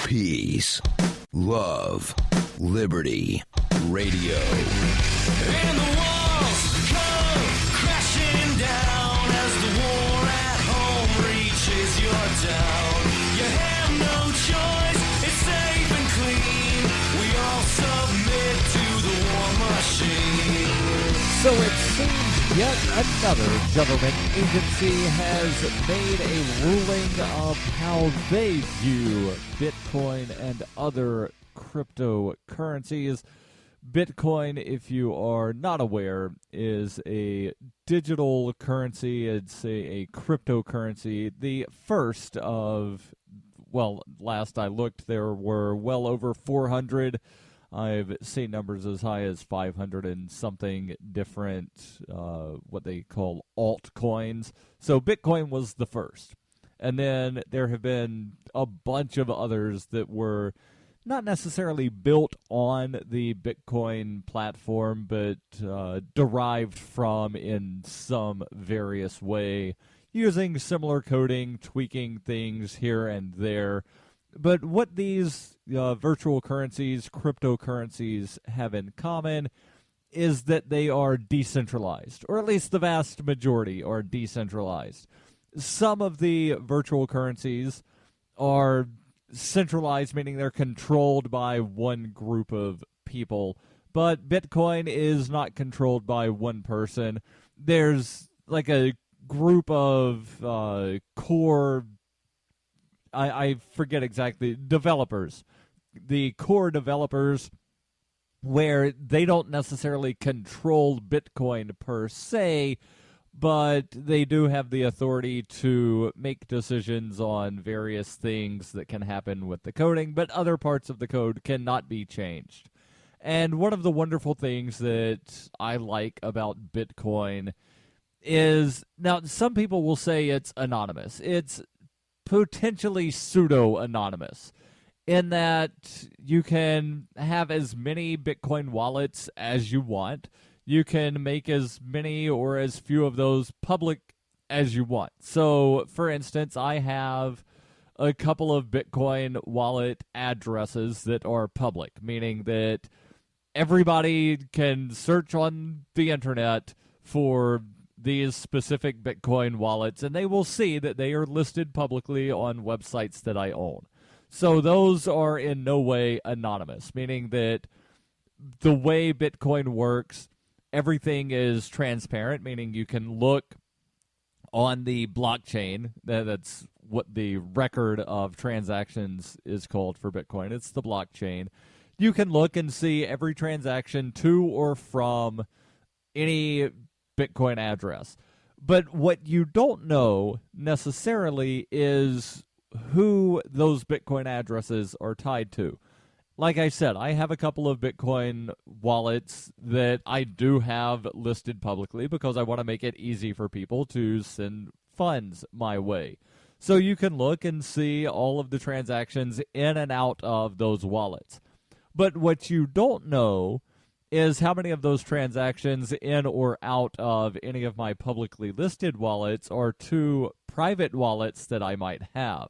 Peace, love, liberty, radio. And the walls come crashing down as the war at home reaches your town. You have no choice, it's safe and clean. We all submit to the war machine. So it seems yet another government agency has made a ruling of how they view Bitcoin and other cryptocurrencies. Bitcoin, if you are not aware, is a digital currency. It's a cryptocurrency. The first of, well, last I looked, there were well over 400. I've seen numbers as high as 500 and something different, what they call altcoins. So Bitcoin was the first. And then there have been a bunch of others that were not necessarily built on the Bitcoin platform, but derived from in some various way, using similar coding, tweaking things here and there. But what these virtual currencies, cryptocurrencies, have in common is that they are decentralized, or at least the vast majority are decentralized. Some of the virtual currencies are centralized, meaning they're controlled by one group of people, but Bitcoin is not controlled by one person. There's like a group of core, I forget exactly, developers. The core developers, where they don't necessarily control Bitcoin per se, but they do have the authority to make decisions on various things that can happen with the coding, but other parts of the code cannot be changed. And one of the wonderful things that I like about Bitcoin is, now some people will say it's anonymous. It's potentially pseudo-anonymous, in that you can have as many Bitcoin wallets as you want. You can make as many or as few of those public as you want. So, for instance, I have a couple of Bitcoin wallet addresses that are public, meaning that everybody can search on the internet for these specific Bitcoin wallets, and they will see that they are listed publicly on websites that I own. So those are in no way anonymous, meaning that the way Bitcoin works, everything is transparent, meaning you can look on the blockchain. That's what the record of transactions is called for Bitcoin. It's the blockchain. You can look and see every transaction to or from any Bitcoin address. But what you don't know necessarily is who those Bitcoin addresses are tied to. Like I said, I have a couple of Bitcoin wallets that I do have listed publicly because I want to make it easy for people to send funds my way. So you can look and see all of the transactions in and out of those wallets. But what you don't know is how many of those transactions in or out of any of my publicly listed wallets are to private wallets that I might have.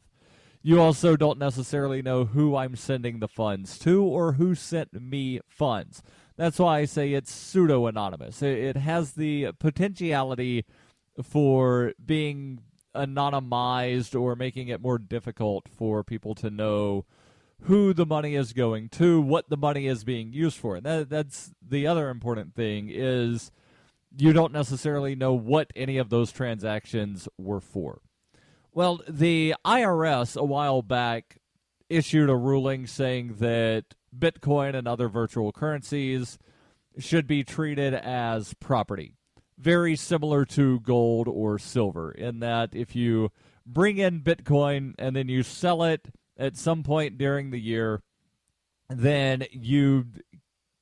You also don't necessarily know who I'm sending the funds to or who sent me funds. That's why I say it's pseudo-anonymous. It has the potentiality for being anonymized or making it more difficult for people to know who the money is going to, what the money is being used for. And that's the other important thing, is you don't necessarily know what any of those transactions were for. Well, the IRS a while back issued a ruling saying that Bitcoin and other virtual currencies should be treated as property, very similar to gold or silver, in that if you bring in Bitcoin and then you sell it at some point during the year, then you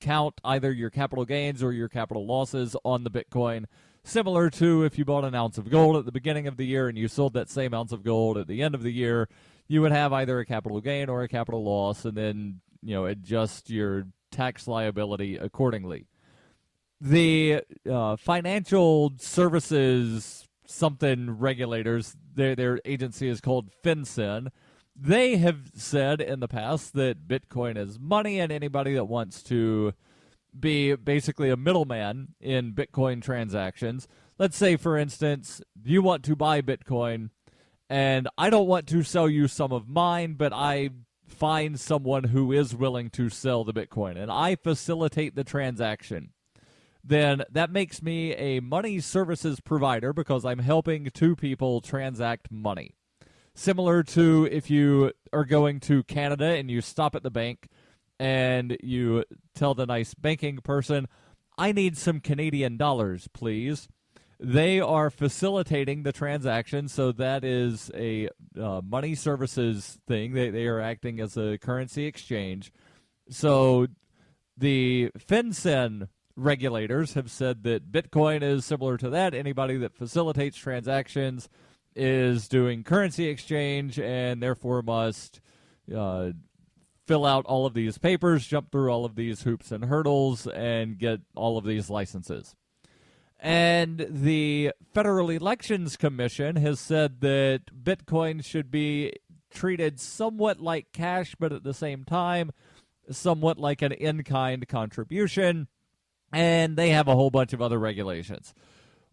count either your capital gains or your capital losses on the Bitcoin, similar to if you bought an ounce of gold at the beginning of the year and you sold that same ounce of gold at the end of the year. You would have either a capital gain or a capital loss, and then adjust your tax liability accordingly. The financial services something regulators, their agency is called FinCEN, they have said in the past that Bitcoin is money, and anybody that wants to be basically a middleman in Bitcoin transactions. Let's say, for instance, you want to buy Bitcoin, and I don't want to sell you some of mine, but I find someone who is willing to sell the Bitcoin, and I facilitate the transaction. Then that makes me a money services provider because I'm helping two people transact money. Similar to if you are going to Canada and you stop at the bank and you tell the nice banking person, I need some Canadian dollars, please. They are facilitating the transaction, so that is a money services thing. They are acting as a currency exchange. So the FinCEN regulators have said that Bitcoin is similar to that. Anybody that facilitates transactions is doing currency exchange and therefore must fill out all of these papers, jump through all of these hoops and hurdles, and get all of these licenses. And the Federal Elections Commission has said that Bitcoin should be treated somewhat like cash, but at the same time, somewhat like an in-kind contribution. And they have a whole bunch of other regulations.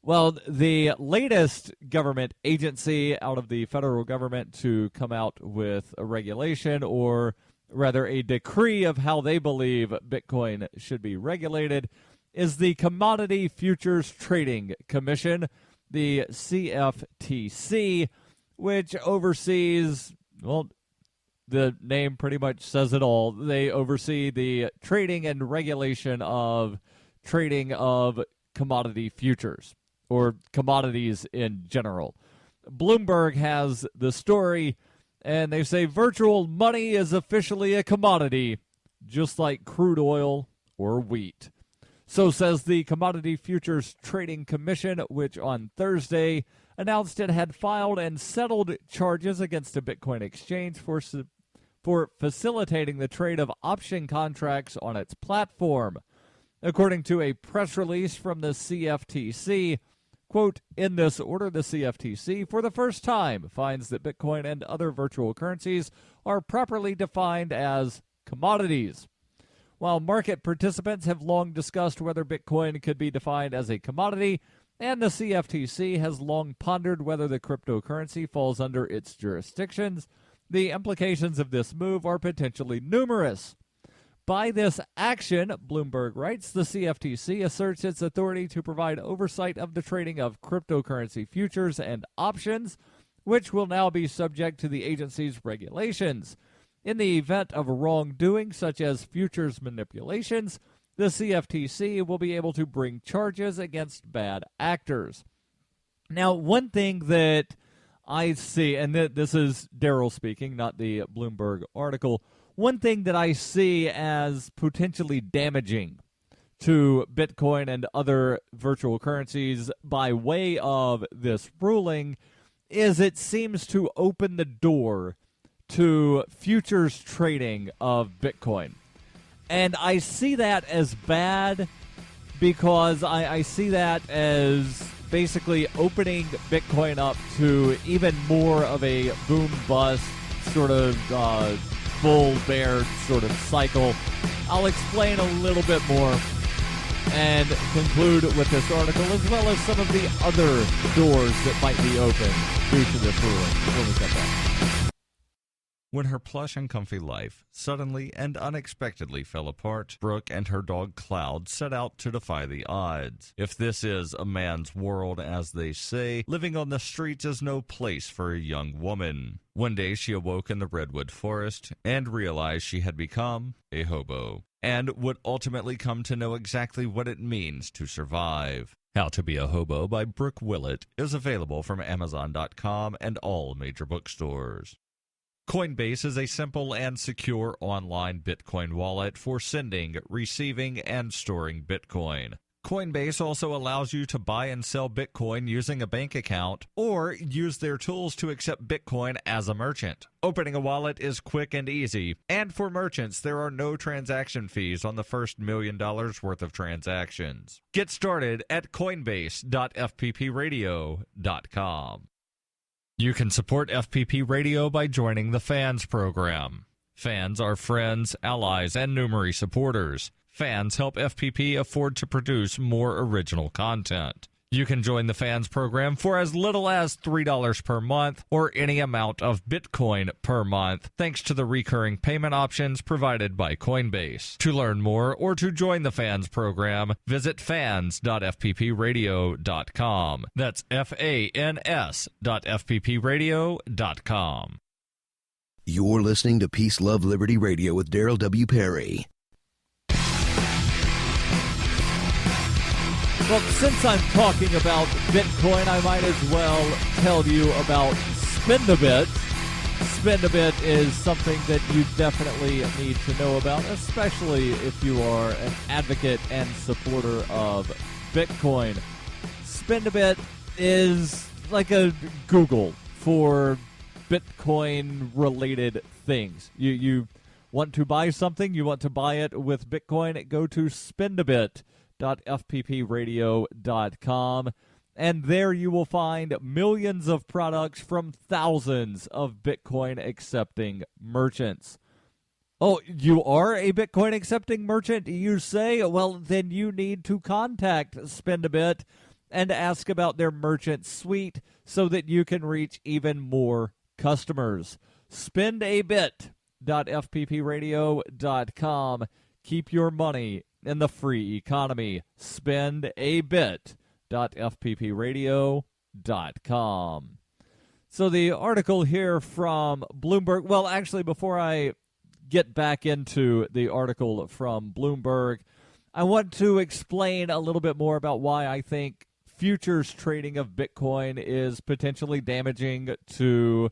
Well, the latest government agency out of the federal government to come out with a regulation, or rather a decree of how they believe Bitcoin should be regulated, is the Commodity Futures Trading Commission, the CFTC, which oversees, well, the name pretty much says it all. They oversee the trading and regulation of trading of commodity futures, or commodities in general. Bloomberg has the story, and they say virtual money is officially a commodity, just like crude oil or wheat. So says the Commodity Futures Trading Commission, which on Thursday announced it had filed and settled charges against a Bitcoin exchange for facilitating the trade of option contracts on its platform. According to a press release from the CFTC, quote, in this order, the CFTC, for the first time, finds that Bitcoin and other virtual currencies are properly defined as commodities. While market participants have long discussed whether Bitcoin could be defined as a commodity, and the CFTC has long pondered whether the cryptocurrency falls under its jurisdictions, the implications of this move are potentially numerous. By this action, Bloomberg writes, the CFTC asserts its authority to provide oversight of the trading of cryptocurrency futures and options, which will now be subject to the agency's regulations. In the event of wrongdoing, such as futures manipulations, the CFTC will be able to bring charges against bad actors. Now, one thing that I see, and this is Darryl speaking, not the Bloomberg article, one thing that I see as potentially damaging to Bitcoin and other virtual currencies by way of this ruling is it seems to open the door to futures trading of Bitcoin. And I see that as bad because I see that as basically opening Bitcoin up to even more of a boom-bust sort of bull bear sort of cycle. I'll explain a little bit more and conclude with this article, as well as some of the other doors that might be open due to this ruling. When we get back. When her plush and comfy life suddenly and unexpectedly fell apart, Brooke and her dog Cloud set out to defy the odds. If this is a man's world, as they say, living on the streets is no place for a young woman. One day she awoke in the redwood forest and realized she had become a hobo, and would ultimately come to know exactly what it means to survive. How to Be a Hobo by Brooke Willett is available from Amazon.com and all major bookstores. Coinbase is a simple and secure online Bitcoin wallet for sending, receiving, and storing Bitcoin. Coinbase also allows you to buy and sell Bitcoin using a bank account or use their tools to accept Bitcoin as a merchant. Opening a wallet is quick and easy, and for merchants, there are no transaction fees on the first $1 million worth of transactions. Get started at coinbase.fppradio.com. You can support FPP Radio by joining the Fans program. Fans are friends, allies, and Numery supporters. Fans help FPP afford to produce more original content. You can join the Fans program for as little as $3 per month or any amount of Bitcoin per month, thanks to the recurring payment options provided by Coinbase. To learn more or to join the Fans program, visit fans.fppradio.com. That's fans.fppradio.com. You're listening to Peace, Love, Liberty Radio with Darryl W. Perry. Well, since I'm talking about Bitcoin, I might as well tell you about Spend-A-Bit. Spend-A-Bit is something that you definitely need to know about, especially if you are an advocate and supporter of Bitcoin. Spend-A-Bit is like a Google for Bitcoin-related things. You want to buy something, you want to buy it with Bitcoin, go to spendabit.fppradio.com, and there you will find millions of products from thousands of Bitcoin-accepting merchants. Oh, you are a Bitcoin-accepting merchant, you say? Well, then you need to contact Spend-A-Bit and ask about their merchant suite so that you can reach even more customers. Spendabit.fppradio.com. Keep your money in the free economy. Spendabit.fppradio.com. So the article here from Bloomberg, well, actually, before I get back into the article from Bloomberg, I want to explain a little bit more about why I think futures trading of Bitcoin is potentially damaging to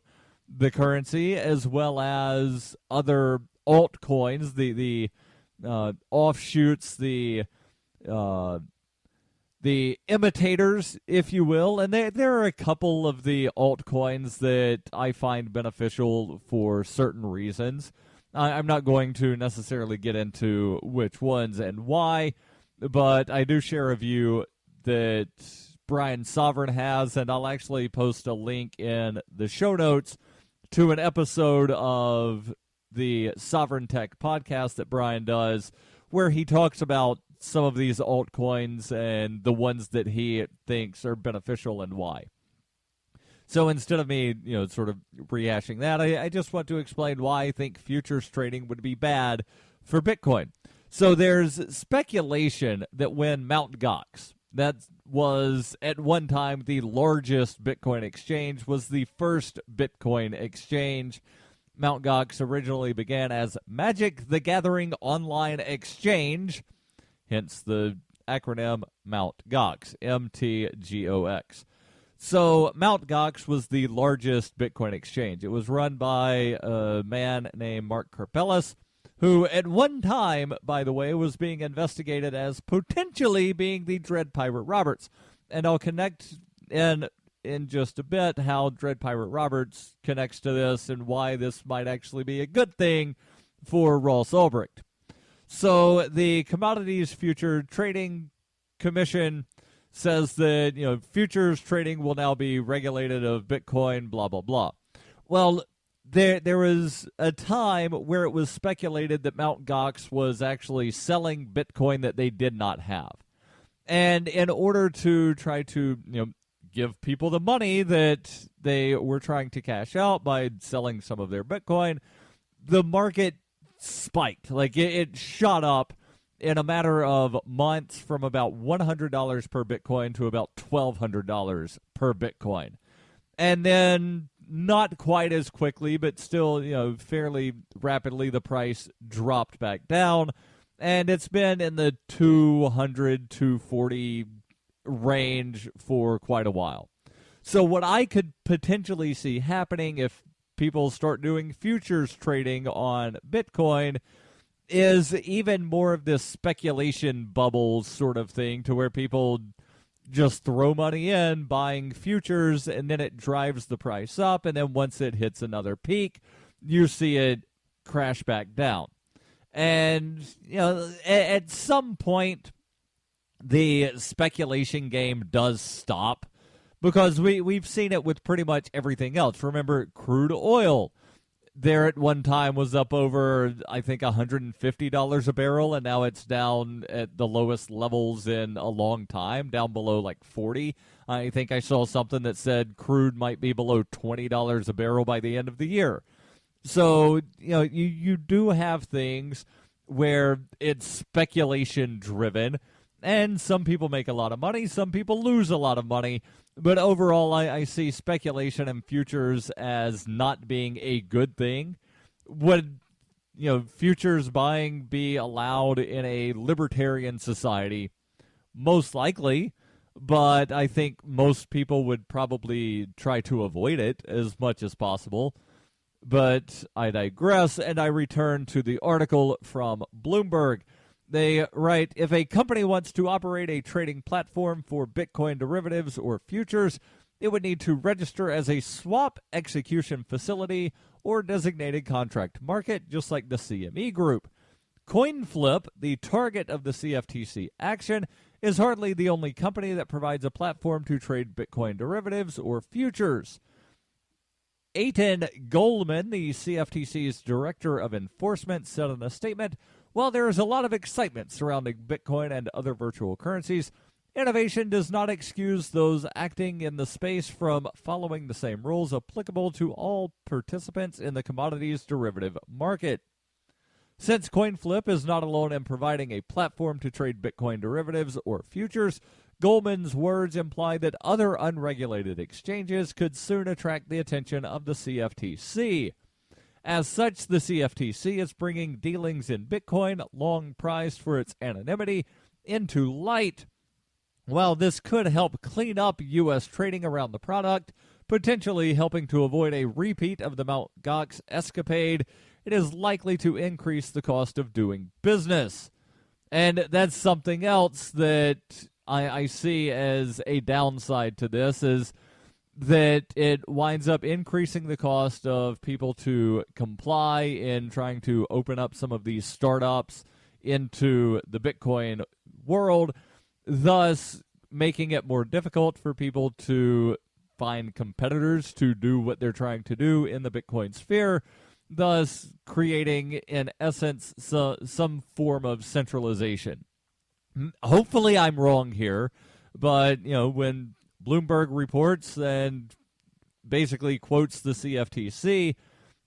the currency, as well as other altcoins, the offshoots, the imitators, if you will. And there are a couple of the altcoins that I find beneficial for certain reasons. I'm not going to necessarily get into which ones and why, but I do share a view that Brian Sovereign has, and I'll actually post a link in the show notes to an episode of the Sovereign Tech podcast that Brian does, where he talks about some of these altcoins and the ones that he thinks are beneficial and why. So instead of me, sort of rehashing that, I just want to explain why I think futures trading would be bad for Bitcoin. So there's speculation that when Mt. Gox, that was at one time the largest Bitcoin exchange, was the first Bitcoin exchange. Mt. Gox originally began as Magic the Gathering Online Exchange, hence the acronym Mt. Gox, MTGOX. So Mt. Gox was the largest Bitcoin exchange. It was run by a man named Mark Karpelès, who at one time, by the way, was being investigated as potentially being the Dread Pirate Roberts. And I'll connect in just a bit how Dread Pirate Roberts connects to this and why this might actually be a good thing for Ross Ulbricht. So the Commodities Future Trading Commission says that, futures trading will now be regulated of Bitcoin, blah, blah, blah. Well, there was a time where it was speculated that Mt. Gox was actually selling Bitcoin that they did not have. And in order to try to, give people the money that they were trying to cash out by selling some of their Bitcoin, the market spiked. Like, it shot up in a matter of months from about $100 per Bitcoin to about $1,200 per Bitcoin. And then not quite as quickly, but still, fairly rapidly, the price dropped back down. And it's been in the 200, 240 range for quite a while. So what I could potentially see happening if people start doing futures trading on Bitcoin is even more of this speculation bubble sort of thing, to where people just throw money in buying futures, and then it drives the price up, and then once it hits another peak, you see it crash back down. And, at some point, the speculation game does stop, because we've seen it with pretty much everything else. Remember, crude oil there at one time was up over, I think, $150 a barrel, and now it's down at the lowest levels in a long time, down below like 40. I think I saw something that said crude might be below $20 a barrel by the end of the year. So, you do have things where it's speculation driven, and some people make a lot of money, some people lose a lot of money. But overall, I see speculation and futures as not being a good thing. Would futures buying be allowed in a libertarian society? Most likely, but I think most people would probably try to avoid it as much as possible. But I digress, and I return to the article from Bloomberg. They write, if a company wants to operate a trading platform for Bitcoin derivatives or futures, it would need to register as a swap execution facility or designated contract market, just like the CME Group. CoinFlip, the target of the CFTC action, is hardly the only company that provides a platform to trade Bitcoin derivatives or futures. Aiton Goldman, the CFTC's Director of Enforcement, said in a statement, while there is a lot of excitement surrounding Bitcoin and other virtual currencies, innovation does not excuse those acting in the space from following the same rules applicable to all participants in the commodities derivative market. Since CoinFlip is not alone in providing a platform to trade Bitcoin derivatives or futures, Goldman's words imply that other unregulated exchanges could soon attract the attention of the CFTC. As such, the CFTC is bringing dealings in Bitcoin, long prized for its anonymity, into light. While this could help clean up U.S. trading around the product, potentially helping to avoid a repeat of the Mt. Gox escapade, it is likely to increase the cost of doing business. And that's something else that I see as a downside to this, is that it winds up increasing the cost of people to comply in trying to open up some of these startups into the Bitcoin world, thus making it more difficult for people to find competitors to do what they're trying to do in the Bitcoin sphere, thus creating, in essence, some form of centralization. Hopefully I'm wrong here, but, when Bloomberg reports and basically quotes the CFTC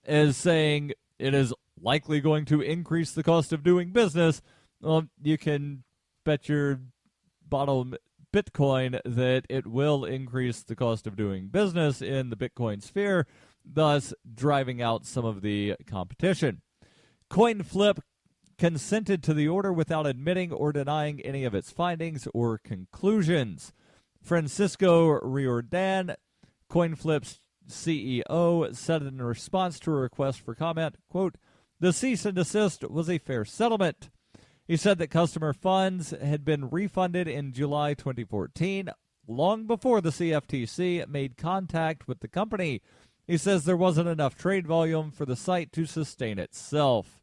as saying it is likely going to increase the cost of doing business, well, you can bet your bottom Bitcoin that it will increase the cost of doing business in the Bitcoin sphere, thus driving out some of the competition. CoinFlip consented to the order without admitting or denying any of its findings or conclusions. Francisco Riordan, CoinFlip's CEO, said in response to a request for comment, quote, the cease and desist was a fair settlement. He said that customer funds had been refunded in July 2014, long before the CFTC made contact with the company. He says there wasn't enough trade volume for the site to sustain itself.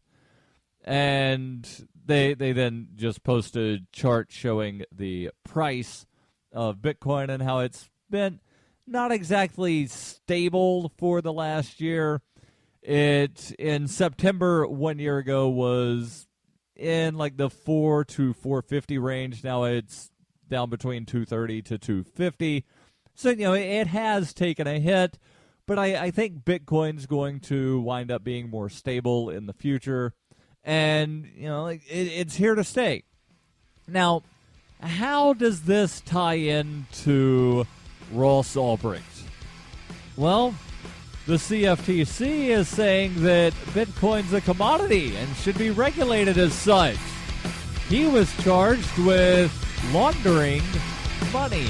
And they then just posted a chart showing the price of Bitcoin and how it's been not exactly stable for the last year. It, in September 1 year ago, was in like the 4 to 450 range. Now it's down between 230 to 250. So, it has taken a hit, but I think Bitcoin's going to wind up being more stable in the future. And, it's here to stay. Now, how does this tie into Ross Ulbricht? Well, the CFTC is saying that Bitcoin's a commodity and should be regulated as such. He was charged with laundering money,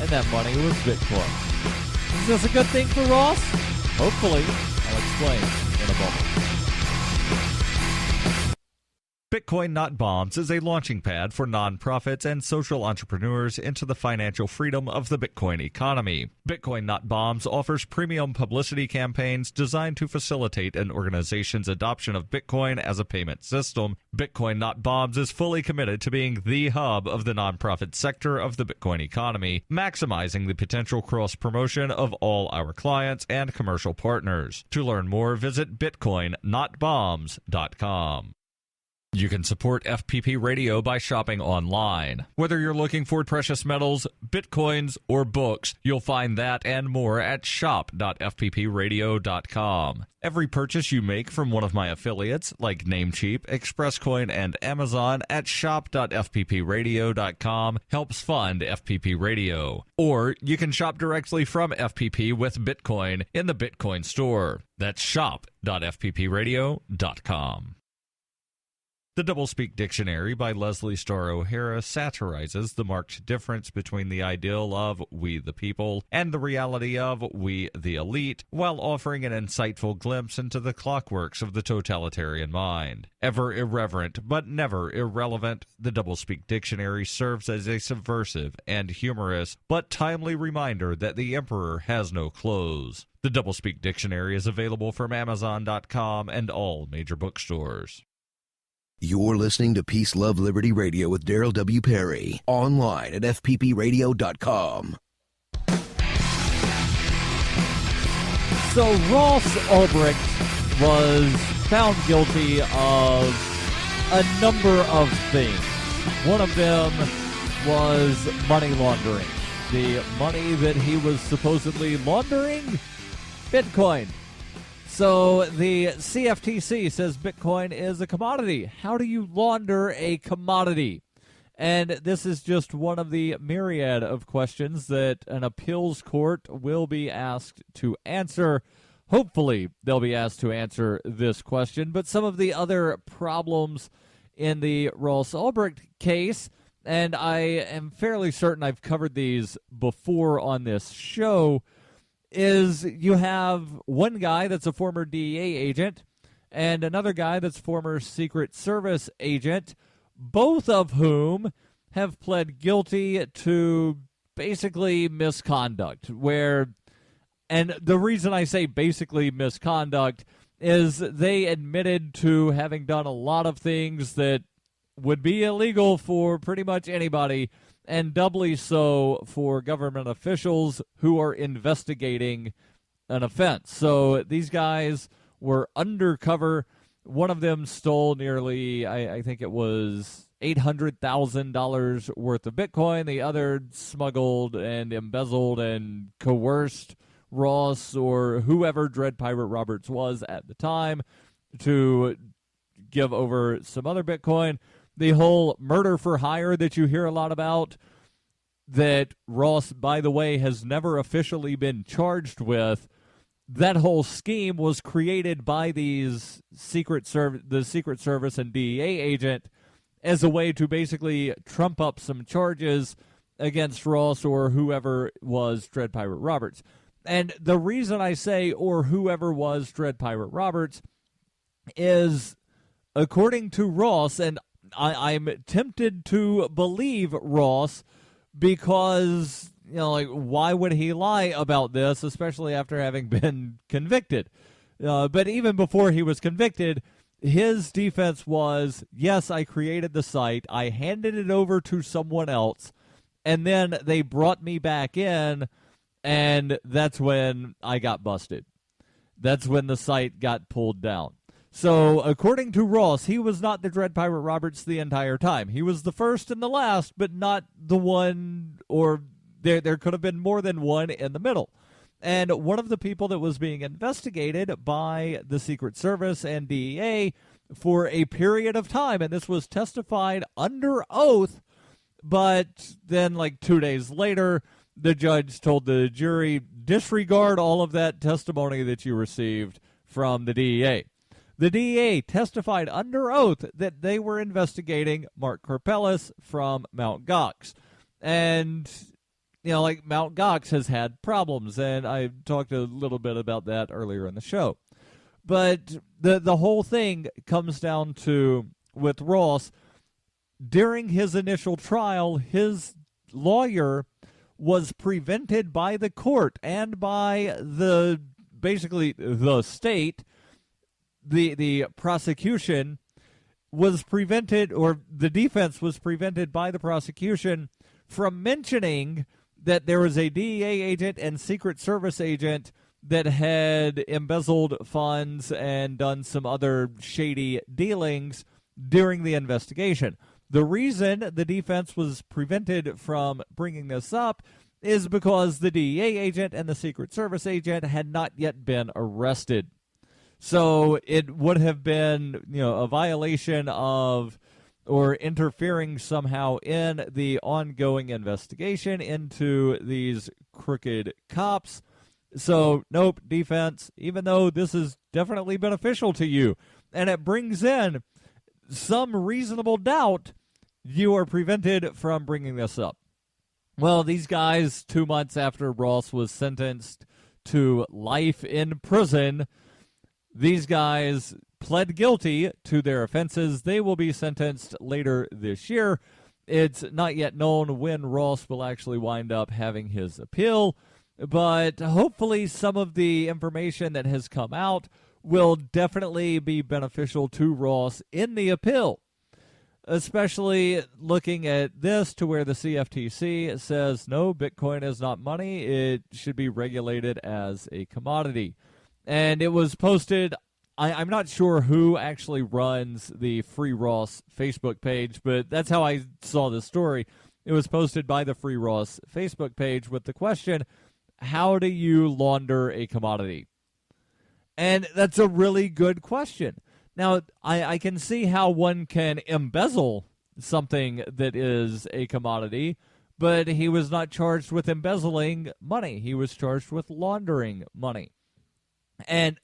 and that money was Bitcoin. Is this a good thing for Ross? Hopefully. I'll explain in a moment. Bitcoin Not Bombs is a launching pad for nonprofits and social entrepreneurs into the financial freedom of the Bitcoin economy. Bitcoin Not Bombs offers premium publicity campaigns designed to facilitate an organization's adoption of Bitcoin as a payment system. Bitcoin Not Bombs is fully committed to being the hub of the nonprofit sector of the Bitcoin economy, maximizing the potential cross-promotion of all our clients and commercial partners. To learn more, visit bitcoinnotbombs.com. You can support FPP Radio by shopping online. Whether you're looking for precious metals, bitcoins, or books, you'll find that and more at shop.fppradio.com. Every purchase you make from one of my affiliates, like Namecheap, ExpressCoin, and Amazon, at shop.fppradio.com helps fund FPP Radio. Or you can shop directly from FPP with Bitcoin in the Bitcoin store. That's shop.fppradio.com. The Doublespeak Dictionary by Leslie Starr O'Hara satirizes the marked difference between the ideal of we the people and the reality of we the elite, while offering an insightful glimpse into the clockworks of the totalitarian mind. Ever irreverent but never irrelevant, the Doublespeak Dictionary serves as a subversive and humorous but timely reminder that the emperor has no clothes. The Doublespeak Dictionary is available from Amazon.com and all major bookstores. You're listening to Peace, Love, Liberty Radio with Darryl W. Perry. Online at fppradio.com. So Ross Ulbricht was found guilty of a number of things. One of them was money laundering. The money that he was supposedly laundering? Bitcoin. So the CFTC says Bitcoin is a commodity. How do you launder a commodity? And this is just one of the myriad of questions that an appeals court will be asked to answer. Hopefully, they'll be asked to answer this question. But some of the other problems in the Ross Ulbricht case, and I am fairly certain I've covered these before on this show, is you have one guy that's a former DEA agent and another guy that's former Secret Service agent, both of whom have pled guilty to basically misconduct. And the reason I say basically misconduct is they admitted to having done a lot of things that would be illegal for pretty much anybody, and doubly so for government officials who are investigating an offense. So these guys were undercover. One of them stole nearly, I think it was $800,000 worth of Bitcoin. The other smuggled and embezzled and coerced Ross or whoever Dread Pirate Roberts was at the time to give over some other Bitcoin. The whole murder for hire that you hear a lot about, that Ross, by the way, has never officially been charged with, that whole scheme was created by these the Secret Service and DEA agent as a way to basically trump up some charges against Ross or whoever was Dread Pirate Roberts. And the reason I say or whoever was Dread Pirate Roberts is, according to Ross, and I'm tempted to believe Ross because, why would he lie about this, especially after having been convicted? But even before he was convicted, his defense was, yes, I created the site, I handed it over to someone else, and then they brought me back in, and that's when I got busted. That's when the site got pulled down. So, according to Ross, he was not the Dread Pirate Roberts the entire time. He was the first and the last, but not the one, or there could have been more than one in the middle. And one of the people that was being investigated by the Secret Service and DEA for a period of time, and this was testified under oath, but then 2 days later, the judge told the jury, disregard all of that testimony that you received from the DEA. The DEA testified under oath that they were investigating Mark Karpeles from Mt. Gox. And, Mt. Gox has had problems, and I talked a little bit about that earlier in the show. But the whole thing comes down to with Ross. During his initial trial, his lawyer was prevented by the court and by basically the state. The prosecution was prevented, or the defense was prevented by the prosecution from mentioning that there was a DEA agent and Secret Service agent that had embezzled funds and done some other shady dealings during the investigation. The reason the defense was prevented from bringing this up is because the DEA agent and the Secret Service agent had not yet been arrested. So it would have been, a violation of or interfering somehow in the ongoing investigation into these crooked cops. So, nope, defense, even though this is definitely beneficial to you, and it brings in some reasonable doubt, you are prevented from bringing this up. Well, these guys, 2 months after Ross was sentenced to life in prison, these guys pled guilty to their offenses. They will be sentenced later this year. It's not yet known when Ross will actually wind up having his appeal, but hopefully some of the information that has come out will definitely be beneficial to Ross in the appeal, especially looking at this to where the CFTC says, no, Bitcoin is not money. It should be regulated as a commodity. And it was posted, I'm not sure who actually runs the Free Ross Facebook page, but that's how I saw this story. It was posted by the Free Ross Facebook page with the question, how do you launder a commodity? And that's a really good question. Now, I can see how one can embezzle something that is a commodity, but he was not charged with embezzling money. He was charged with laundering money. And,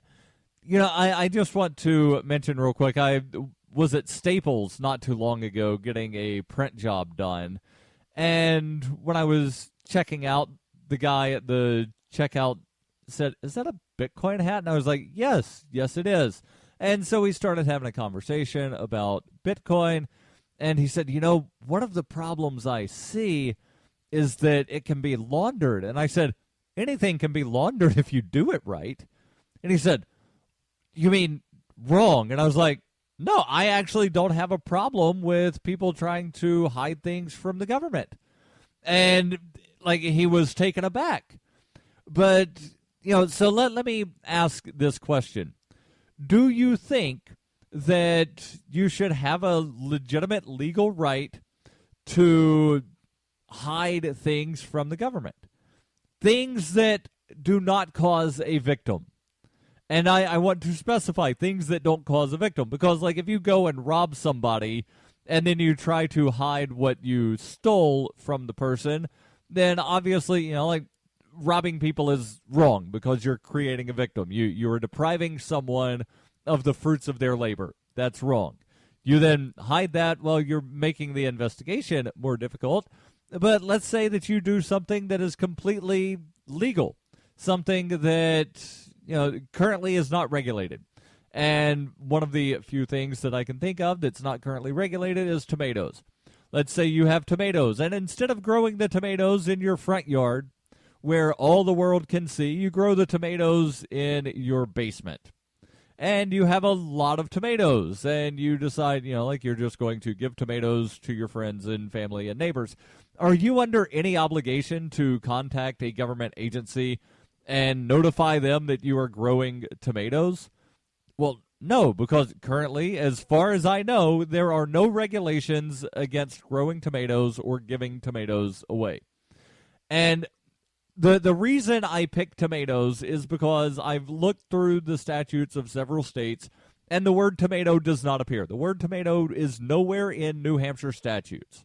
I just want to mention real quick, I was at Staples not too long ago getting a print job done. And when I was checking out, the guy at the checkout said, is that a Bitcoin hat? And I was like, yes, it is. And so we started having a conversation about Bitcoin. And he said, one of the problems I see is that it can be laundered. And I said, anything can be laundered if you do it right. And he said, you mean wrong? And I was like, no, I actually don't have a problem with people trying to hide things from the government. And he was taken aback. But, so let me ask this question. Do you think that you should have a legitimate legal right to hide things from the government? Things that do not cause a victim. And I want to specify things that don't cause a victim. Because, if you go and rob somebody and then you try to hide what you stole from the person, then obviously, robbing people is wrong because you're creating a victim. You are depriving someone of the fruits of their labor. That's wrong. You then hide that, well, you're making the investigation more difficult. But let's say that you do something that is completely legal, something that currently is not regulated. And one of the few things that I can think of that's not currently regulated is tomatoes. Let's say you have tomatoes, and instead of growing the tomatoes in your front yard where all the world can see, you grow the tomatoes in your basement. And you have a lot of tomatoes, and you decide, you're just going to give tomatoes to your friends and family and neighbors. Are you under any obligation to contact a government agency and notify them that you are growing tomatoes? Well, no, because currently, as far as I know, there are no regulations against growing tomatoes or giving tomatoes away. And the reason I pick tomatoes is because I've looked through the statutes of several states, and the word tomato does not appear. The word tomato is nowhere in New Hampshire statutes.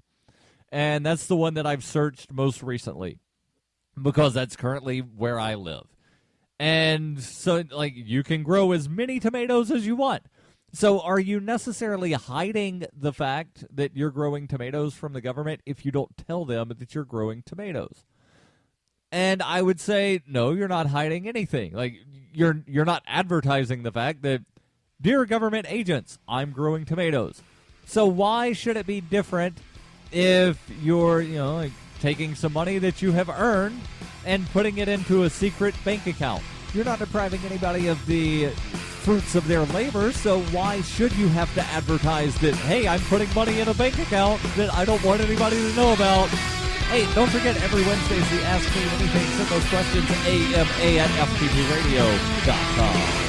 And that's the one that I've searched most recently, because that's currently where I live. And so, you can grow as many tomatoes as you want. So are you necessarily hiding the fact that you're growing tomatoes from the government if you don't tell them that you're growing tomatoes? And I would say, no, you're not hiding anything. You're not advertising the fact that, dear government agents, I'm growing tomatoes. So why should it be different if you're, like taking some money that you have earned and putting it into a secret bank account? You're not depriving anybody of the fruits of their labor, so why should you have to advertise that, hey, I'm putting money in a bank account that I don't want anybody to know about? Hey, don't forget, every Wednesday is the Ask Me Anything. Send those questions, AMA at FPPradio.com.